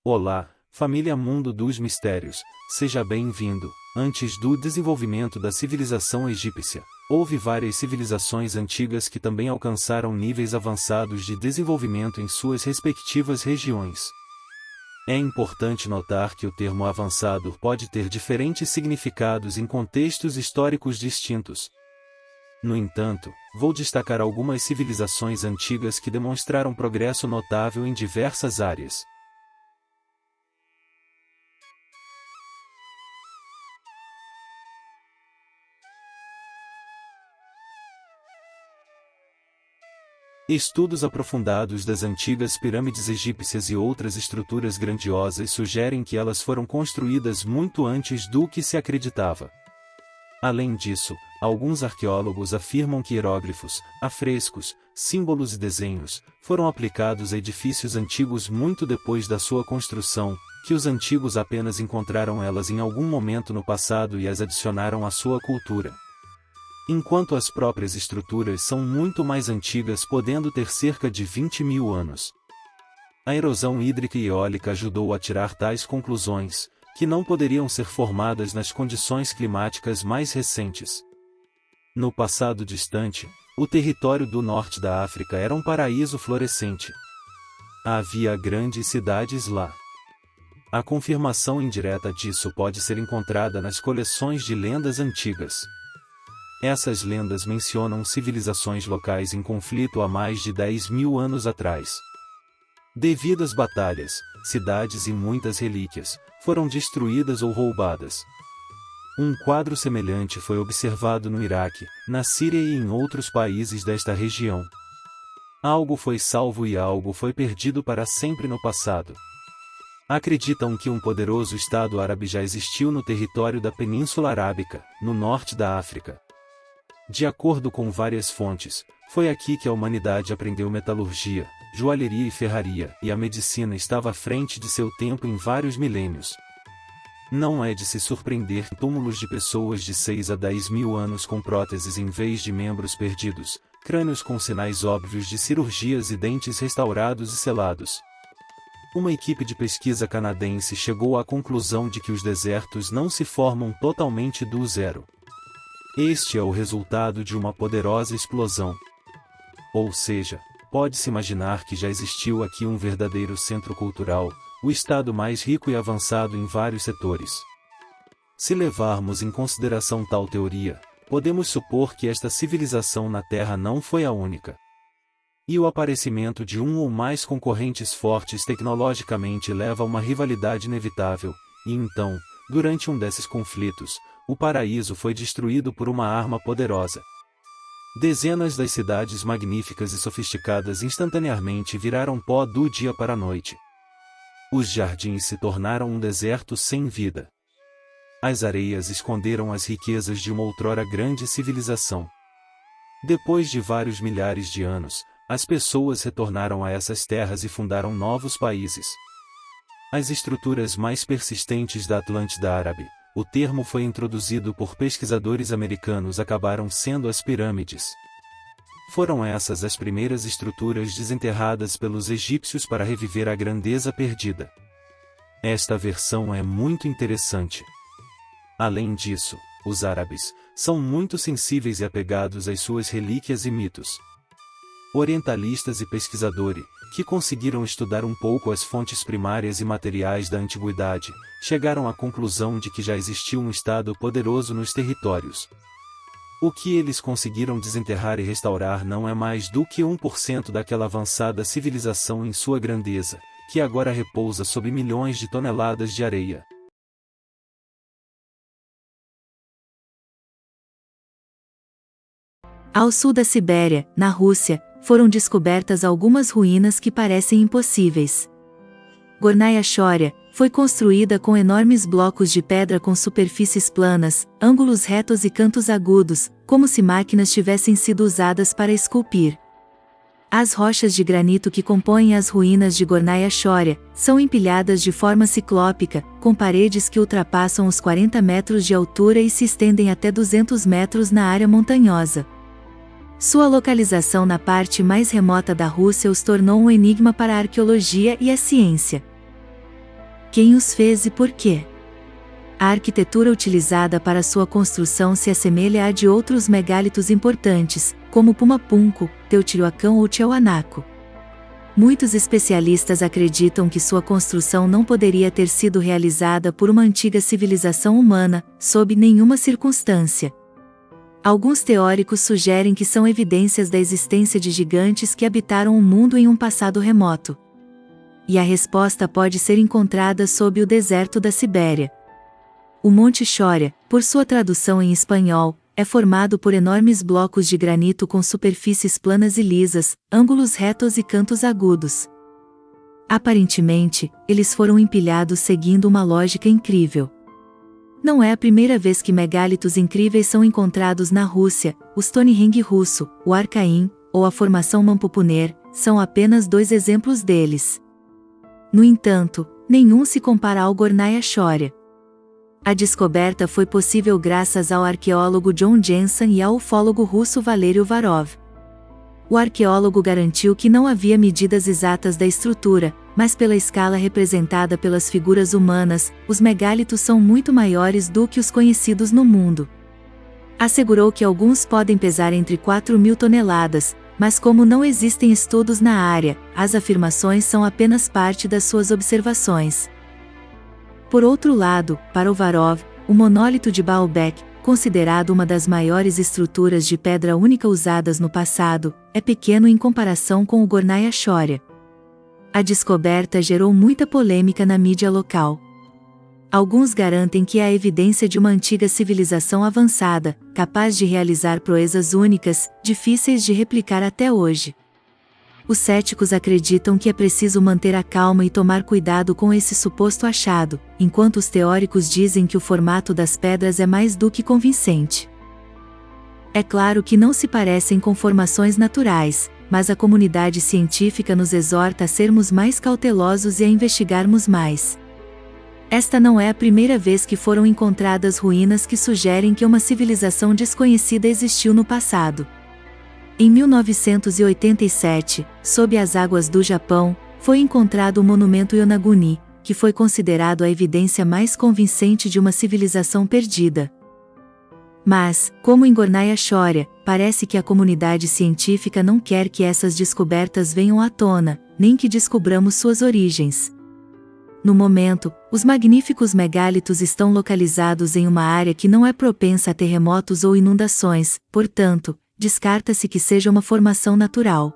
Olá, família Mundo dos Mistérios, seja bem-vindo. Antes do desenvolvimento da civilização egípcia, houve várias civilizações antigas que também alcançaram níveis avançados de desenvolvimento em suas respectivas regiões. É importante notar que o termo avançado pode ter diferentes significados em contextos históricos distintos. No entanto, vou destacar algumas civilizações antigas que demonstraram progresso notável em diversas áreas. Estudos aprofundados das antigas pirâmides egípcias e outras estruturas grandiosas sugerem que elas foram construídas muito antes do que se acreditava. Além disso, alguns arqueólogos afirmam que hieróglifos, afrescos, símbolos e desenhos foram aplicados a edifícios antigos muito depois da sua construção, que os antigos apenas encontraram elas em algum momento no passado e as adicionaram à sua cultura. Enquanto as próprias estruturas são muito mais antigas, podendo ter cerca de 20.000 anos. A erosão hídrica e eólica ajudou a tirar tais conclusões, que não poderiam ser formadas nas condições climáticas mais recentes. No passado distante, o território do norte da África era um paraíso florescente. Havia grandes cidades lá. A confirmação indireta disso pode ser encontrada nas coleções de lendas antigas. Essas lendas mencionam civilizações locais em conflito há mais de 10.000 anos atrás. Devido às batalhas, cidades e muitas relíquias foram destruídas ou roubadas. Um quadro semelhante foi observado no Iraque, na Síria e em outros países desta região. Algo foi salvo e algo foi perdido para sempre no passado. Acreditam que um poderoso Estado árabe já existiu no território da Península Arábica, no norte da África. De acordo com várias fontes, foi aqui que a humanidade aprendeu metalurgia, joalheria e ferraria, e a medicina estava à frente de seu tempo em vários milênios. Não é de se surpreender túmulos de pessoas de 6 a 10.000 anos com próteses em vez de membros perdidos, crânios com sinais óbvios de cirurgias e dentes restaurados e selados. Uma equipe de pesquisa canadense chegou à conclusão de que os desertos não se formam totalmente do zero. Este é o resultado de uma poderosa explosão. Ou seja, pode-se imaginar que já existiu aqui um verdadeiro centro cultural, o estado mais rico e avançado em vários setores. Se levarmos em consideração tal teoria, podemos supor que esta civilização na Terra não foi a única. E o aparecimento de um ou mais concorrentes fortes tecnologicamente leva a uma rivalidade inevitável, e então, durante um desses conflitos, o paraíso foi destruído por uma arma poderosa. Dezenas das cidades magníficas e sofisticadas instantaneamente viraram pó do dia para a noite. Os jardins se tornaram um deserto sem vida. As areias esconderam as riquezas de uma outrora grande civilização. Depois de vários milhares de anos, as pessoas retornaram a essas terras e fundaram novos países. As estruturas mais persistentes da Atlântida Árabe, o termo foi introduzido por pesquisadores americanos, acabaram sendo as pirâmides. Foram essas as primeiras estruturas desenterradas pelos egípcios para reviver a grandeza perdida. Esta versão é muito interessante. Além disso, os árabes são muito sensíveis e apegados às suas relíquias e mitos. Orientalistas e pesquisadores, que conseguiram estudar um pouco as fontes primárias e materiais da antiguidade, chegaram à conclusão de que já existiu um estado poderoso nos territórios. O que eles conseguiram desenterrar e restaurar não é mais do que 1% daquela avançada civilização em sua grandeza, que agora repousa sob milhões de toneladas de areia. Ao sul da Sibéria, na Rússia, foram descobertas algumas ruínas que parecem impossíveis. Gornaya Shoria foi construída com enormes blocos de pedra com superfícies planas, ângulos retos e cantos agudos, como se máquinas tivessem sido usadas para esculpir. As rochas de granito que compõem as ruínas de Gornaya Shoria são empilhadas de forma ciclópica, com paredes que ultrapassam os 40 metros de altura e se estendem até 200 metros na área montanhosa. Sua localização na parte mais remota da Rússia os tornou um enigma para a arqueologia e a ciência. Quem os fez e por quê? A arquitetura utilizada para sua construção se assemelha à de outros megálitos importantes, como Pumapunku, Teotihuacan ou Tiahuanaco. Muitos especialistas acreditam que sua construção não poderia ter sido realizada por uma antiga civilização humana, sob nenhuma circunstância. Alguns teóricos sugerem que são evidências da existência de gigantes que habitaram o mundo em um passado remoto. E a resposta pode ser encontrada sob o deserto da Sibéria. O Monte Choria, por sua tradução em espanhol, é formado por enormes blocos de granito com superfícies planas e lisas, ângulos retos e cantos agudos. Aparentemente, eles foram empilhados seguindo uma lógica incrível. Não é a primeira vez que megálitos incríveis são encontrados na Rússia. O Stonehenge russo, o Arcaim, ou a formação Mampupuner, são apenas 2 exemplos deles. No entanto, nenhum se compara ao Gornaya Choria. A descoberta foi possível graças ao arqueólogo John Jensen e ao ufólogo russo Valery Varov. O arqueólogo garantiu que não havia medidas exatas da estrutura, mas pela escala representada pelas figuras humanas, os megálitos são muito maiores do que os conhecidos no mundo. Assegurou que alguns podem pesar entre 4.000 toneladas, mas como não existem estudos na área, as afirmações são apenas parte das suas observações. Por outro lado, para o Varov, o monólito de Baalbek, considerado uma das maiores estruturas de pedra única usadas no passado, é pequeno em comparação com o Gornaya Choria. A descoberta gerou muita polêmica na mídia local. Alguns garantem que é a evidência de uma antiga civilização avançada, capaz de realizar proezas únicas, difíceis de replicar até hoje. Os céticos acreditam que é preciso manter a calma e tomar cuidado com esse suposto achado, enquanto os teóricos dizem que o formato das pedras é mais do que convincente. É claro que não se parecem com formações naturais, mas a comunidade científica nos exorta a sermos mais cautelosos e a investigarmos mais. Esta não é a primeira vez que foram encontradas ruínas que sugerem que uma civilização desconhecida existiu no passado. Em 1987, sob as águas do Japão, foi encontrado o monumento Yonaguni, que foi considerado a evidência mais convincente de uma civilização perdida. Mas, como em Gornaya Choria, parece que a comunidade científica não quer que essas descobertas venham à tona, nem que descobramos suas origens. No momento, os magníficos megálitos estão localizados em uma área que não é propensa a terremotos ou inundações, portanto, descarta-se que seja uma formação natural.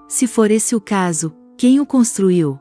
Se for esse o caso, quem o construiu?